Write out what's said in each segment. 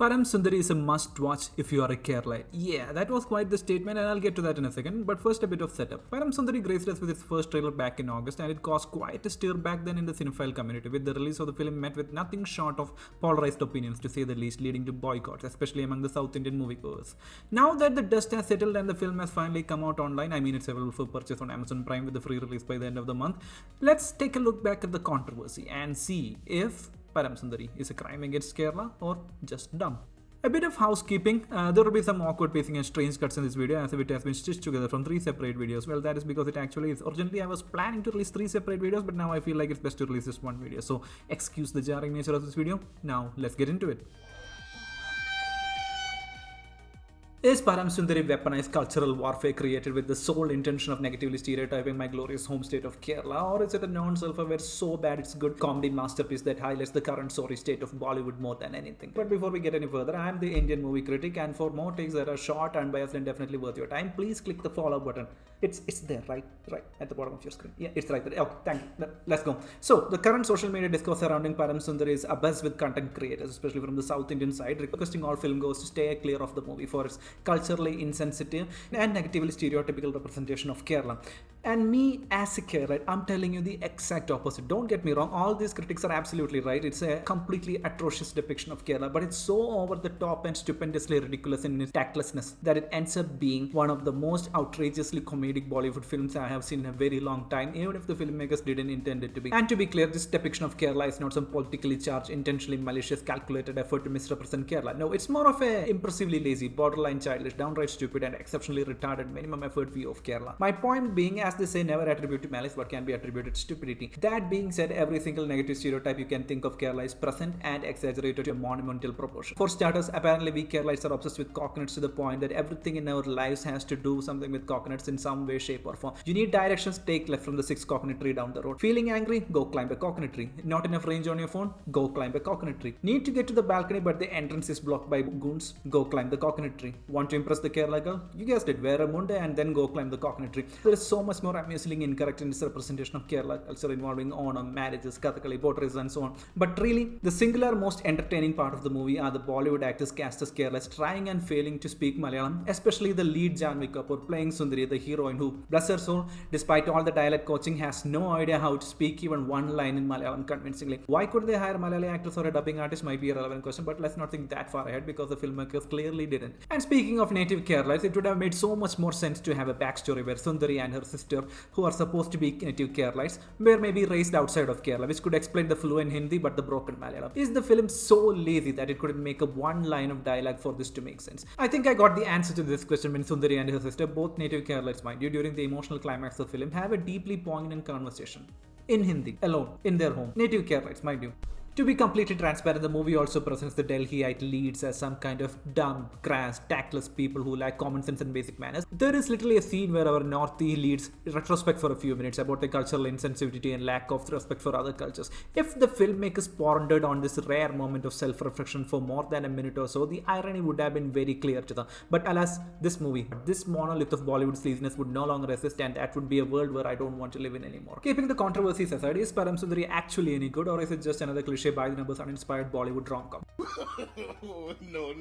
Param Sundari is a must-watch if you are a Keralite. Yeah, that was quite the statement and I'll get to that in a second, but first a bit of setup. Param Sundari graced us with its first trailer back in August and it caused quite a stir back then in the cinephile community, with the release of the film met with nothing short of polarized opinions, to say the least, leading to boycotts, especially among the South Indian moviegoers. Now that the dust has settled and the film has finally come out online, I mean it's available for purchase on Amazon Prime with the free release by the end of the month, let's take a look back at the controversy and see if Param Sundari is a crime against Kerala or just dumb. A bit of housekeeping, there will be some awkward pacing and strange cuts in this video as if it has been stitched together from 3 separate videos. Well, that is because it actually is. Originally I was planning to release 3 separate videos, but now I feel like it's best to release just one video. So excuse the jarring nature of this video. Now let's get into it. Is Param Sundari weaponized cultural warfare created with the sole intention of negatively stereotyping my glorious home state of Kerala, or is it a non-self-aware so bad it's good comedy masterpiece that highlights the current sorry state of Bollywood more than anything? But before we get any further, I am the Indian movie critic, and for more takes that are short, unbiased and definitely worth your time, please click the follow button. It's there, right at the bottom of your screen. Yeah, it's right there. Okay, thank you. Let's go. So, the current social media discourse surrounding Param Sundari is abuzz with content creators, especially from the South Indian side, requesting all filmgoers to stay clear of the movie for its culturally insensitive and negatively stereotypical representation of Kerala. And me as a Keralite, I'm telling you the exact opposite. Don't get me wrong, all these critics are absolutely right. It's a completely atrocious depiction of Kerala, but it's so over the top and stupendously ridiculous in its tactlessness that it ends up being one of the most outrageously comedic Bollywood films I have seen in a very long time, even if the filmmakers didn't intend it to be. And to be clear, this depiction of Kerala is not some politically charged, intentionally malicious, calculated effort to misrepresent Kerala. No, it's more of a impressively lazy, borderline childish, downright stupid and exceptionally retarded minimum effort view of Kerala. My point being, as they say, never attribute to malice what can be attributed to stupidity. That being said, every single negative stereotype you can think of Kerala is present and exaggerated to a monumental proportion. For starters, apparently we Keralites are obsessed with coconuts to the point that everything in our lives has to do something with coconuts in some way, shape or form. You need directions, take left from the 6th coconut tree down the road. Feeling angry? Go climb a coconut tree. Not enough range on your phone? Go climb a coconut tree. Need to get to the balcony but the entrance is blocked by goons? Go climb the coconut tree. Want to impress the Kerala girl? You guessed it, wear a munde and then go climb the coconut tree. There is so much more amusingly incorrect in this representation of Kerala culture involving Onam, marriages, Kathakali, potteries and so on. But really, the singular most entertaining part of the movie are the Bollywood actors cast as Keralites trying and failing to speak Malayalam, especially the lead Janvi Kapoor playing Sundari, the heroine who, bless her soul, despite all the dialect coaching, has no idea how to speak even one line in Malayalam convincingly. Why couldn't they hire Malayali actors or a dubbing artist might be a relevant question, but let's not think that far ahead because the filmmakers clearly didn't. And speaking of native Keralites, it would have made so much more sense to have a backstory where Sundari and her sister, who are supposed to be native Keralites, were maybe raised outside of Kerala, which could explain the fluent Hindi but the broken Malayalam. Is the film so lazy that it couldn't make up one line of dialogue for this to make sense? I think I got the answer to this question when Sundari and her sister, both native Keralites mind you, during the emotional climax of the film, have a deeply poignant conversation in Hindi, alone, in their home. Native Keralites, mind you. To be completely transparent, the movie also presents the Delhiite leads as some kind of dumb, crass, tactless people who lack common sense and basic manners. There is literally a scene where our Northie leads retrospect for a few minutes about the cultural insensitivity and lack of respect for other cultures. If the filmmakers pondered on this rare moment of self-reflection for more than a minute or so, the irony would have been very clear to them. But alas, this movie, this monolith of Bollywood sleaziness would no longer exist, and that would be a world where I don't want to live in anymore. Keeping the controversies aside, is Param Sundari actually any good, or is it just another cliche by the numbers uninspired Bollywood rom-com? No.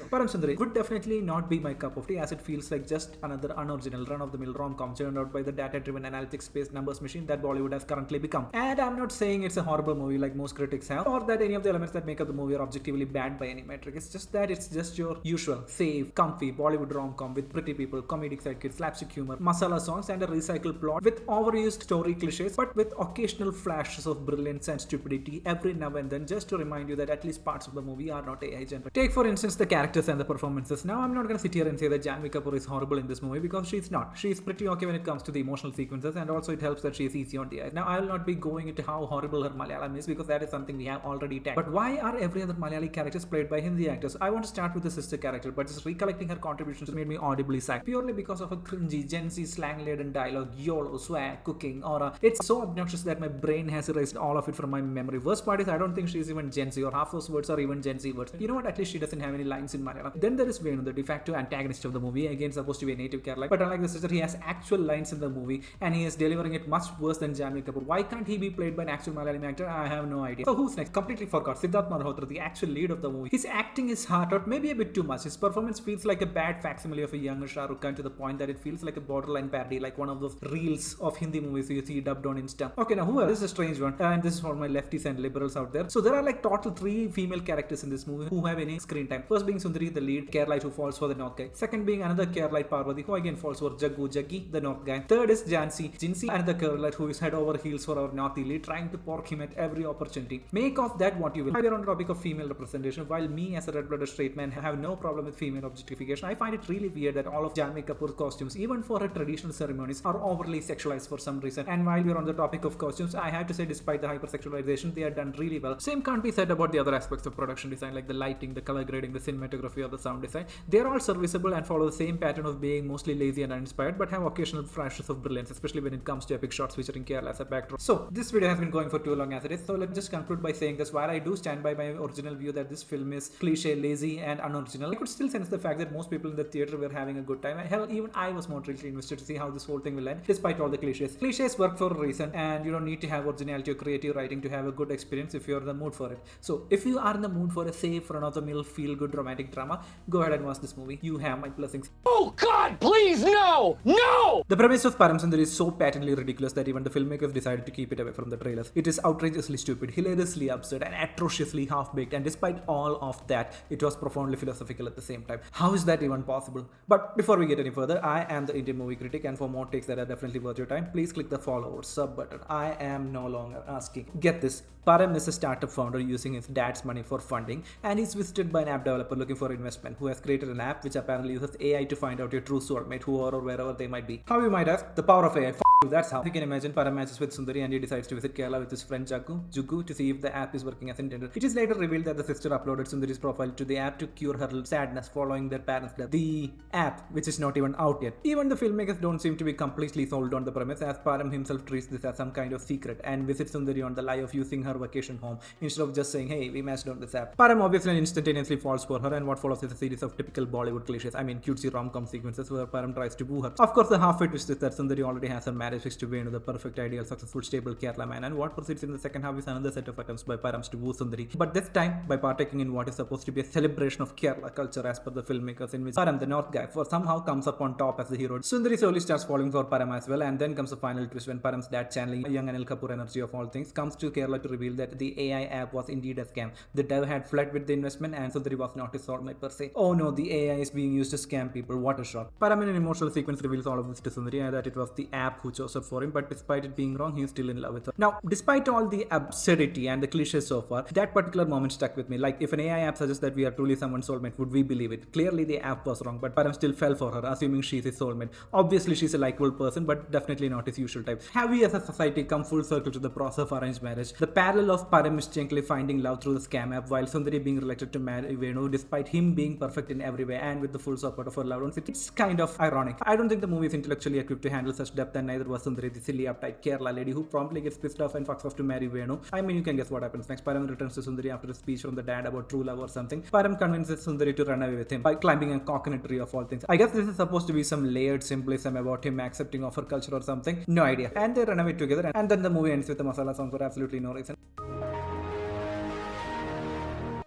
Param Sundari would definitely not be my cup of tea, as it feels like just another unoriginal run-of-the-mill rom-com churned out by the data-driven analytics-based numbers machine that Bollywood has currently become. And I'm not saying it's a horrible movie like most critics have, or that any of the elements that make up the movie are objectively bad by any metric. It's just that it's just your usual, safe, comfy Bollywood rom-com with pretty people, comedic sidekicks, slapstick humor, masala songs and a recycled plot with overused story cliches, but with occasional flashes of brilliance and stupidity every now and then, just to remind you that at least parts of the movie are not AI generated. Take for instance the characters and the performances. Now I'm not going to sit here and say that Janvi Kapoor is horrible in this movie, because she's not. She's pretty okay when it comes to the emotional sequences, and also it helps that she is easy on the eyes. Now I will not be going into how horrible her Malayalam is, because that is something we have already tackled. But why are every other Malayali characters played by Hindi actors? I want to start with the sister character, but just recollecting her contributions made me audibly sad, purely because of a cringy Gen Z slang laden dialogue, YOLO, swag, cooking, aura. It's so obnoxious that my brain has erased all of it from my memory. Worst part is I don't think she's even Gen Z, or half those words are even Gen Z words. You know what? At least she doesn't have any lines in Malayalam. Then there is Venu, the de facto antagonist of the movie, again supposed to be a native Kerala. But unlike the sister, he has actual lines in the movie and he is delivering it much worse than Janvi Kapoor. Why can't he be played by an actual Malayalam actor? I have no idea. So who's next? Completely forgot. Siddharth Malhotra, the actual lead of the movie. His acting is hard out, maybe a bit too much. His performance feels like a bad facsimile of a younger Shah Rukh Khan, to the point that it feels like a borderline parody, like one of those reels of Hindi movies you see dubbed on Insta. Okay, now who else? This is a strange one, and this is for my lefties and liberals out there. So there are like total 3 female characters in this movie who have any screen time. First being Sundari, the lead Keralite, who falls for the North guy. Second being another Keralite, Parvati, who again falls for Jaggi, the North guy. Third is Jinsi, another Keralite who is head over heels for our North lead, trying to pork him at every opportunity. Make of that what you will. While we are on the topic of female representation, while me as a red-blooded straight man have no problem with female objectification, I find it really weird that all of Janvi Kapoor's costumes, even for her traditional ceremonies, are overly sexualized for some reason. And while we are on the topic of costumes, I have to say, despite the hypersexualization, they are done really well. Same can't be said about the other aspects of production design, like the lighting, the color grading, the cinematography, or the sound design. They are all serviceable and follow the same pattern of being mostly lazy and uninspired, but have occasional flashes of brilliance, especially when it comes to epic shots featuring Kerala as a backdrop. So this video has been going for too long as it is, so let me just conclude by saying this. While I do stand by my original view that this film is cliche, lazy, and unoriginal, I could still sense the fact that most people in the theater were having a good time. Hell, even I was moderately invested to see how this whole thing will end, despite all the cliches. Cliches work for a reason, and you don't need to have originality or creative writing to have a good experience if you're in the mood for it. So if you are in the mood for a safe, run-of-the-mill, feel-good romantic drama, go ahead and watch this movie. You have my blessings. Oh God, please, no! No! The premise of Param Sundari is so patently ridiculous that even the filmmakers decided to keep it away from the trailers. It is outrageously stupid, hilariously absurd, and atrociously half-baked, and despite all of that, it was profoundly philosophical at the same time. How is that even possible? But before we get any further, I am the Indian movie critic, and for more takes that are definitely worth your time, please click the follow or sub button. I am no longer asking. Get this. Param is a startup founder using his dad's money for funding, and he's visited by an app developer looking for investment, who has created an app which apparently uses AI to find out your true soulmate, whoever or wherever they might be. How, you might ask? The power of AI. That's how. You can imagine Param matches with Sundari and he decides to visit Kerala with his friend Jugu to see if the app is working as intended. It is later revealed that the sister uploaded Sundari's profile to the app to cure her sadness following their parents' death. The app, which is not even out yet. Even the filmmakers don't seem to be completely sold on the premise, as Param himself treats this as some kind of secret and visits Sundari on the lie of using her vacation home instead of just saying, hey, we matched on this app. Param obviously instantaneously falls for her, and what follows is a series of typical Bollywood cliches. I mean, cutesy rom-com sequences where Param tries to woo her. Of course, the halfway twist is that Sundari already has her marriage fixed to Venu, the perfect, ideal, successful, stable Kerala man, and what proceeds in the second half is another set of attempts by Params to woo Sundari, but this time by partaking in what is supposed to be a celebration of Kerala culture as per the filmmakers, in which Param, the North guy, somehow comes up on top as the hero. Sundari slowly starts falling for Param as well, and then comes the final twist when Param's dad, channeling young Anil Kapoor energy of all things, comes to Kerala to reveal that the AI app was indeed a scam. The dev had fled with the investment, and Sundari was not his soulmate per se. Oh no, the AI is being used to scam people. What a shock. Param in an emotional sequence reveals all of this to Sundari, and that it was the app who chose her for him, but despite it being wrong, he is still in love with her. Now, despite all the absurdity and the cliches so far, that particular moment stuck with me. Like, if an AI app suggests that we are truly someone's soulmate, would we believe it? Clearly the app was wrong, but Param still fell for her, assuming she's his soulmate. Obviously she's a likable person, but definitely not his usual type. Have we as a society come full circle to the process of arranged marriage? The parallel of Param mistakenly finding love through the scam app, while Sundari being reluctant to marry Venu despite him being perfect in every way and with the full support of her loved ones. It's kind of ironic. I don't think the movie is intellectually equipped to handle such depth, and neither was Sundari, the silly uptight Kerala lady who promptly gets pissed off and fucks off to marry Venu. I mean, you can guess what happens next. Param returns to Sundari after a speech from the dad about true love or something. Param convinces Sundari to run away with him by climbing a coconut tree of all things. I guess this is supposed to be some layered symbolism about him accepting of her culture or something. No idea. And they run away together, and then the movie ends with a masala song for absolutely no reason.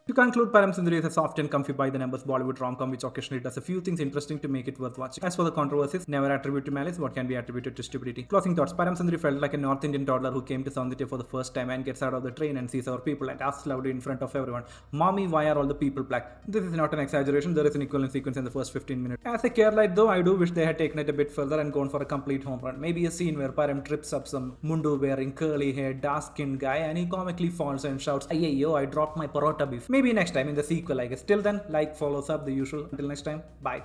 To conclude, Param Sundari is a soft and comfy by the numbers Bollywood rom-com which occasionally does a few things interesting to make it worth watching. As for the controversies, never attribute to malice what can be attributed to stupidity. Closing thoughts, Param Sundari felt like a North Indian toddler who came to Sounditya for the first time and gets out of the train and sees our people and asks loudly in front of everyone, "Mommy, why are all the people black?" This is not an exaggeration, there is an equivalent sequence in the first 15 minutes. As a Keralite though, I do wish they had taken it a bit further and gone for a complete home run. Maybe a scene where Param trips up some mundu wearing curly hair, dark skinned guy and he comically falls and shouts, "Ayyo, I dropped my parota beef." Maybe next time in the sequel, I guess. Till then, like, follow, sub, the usual. Until next time, bye.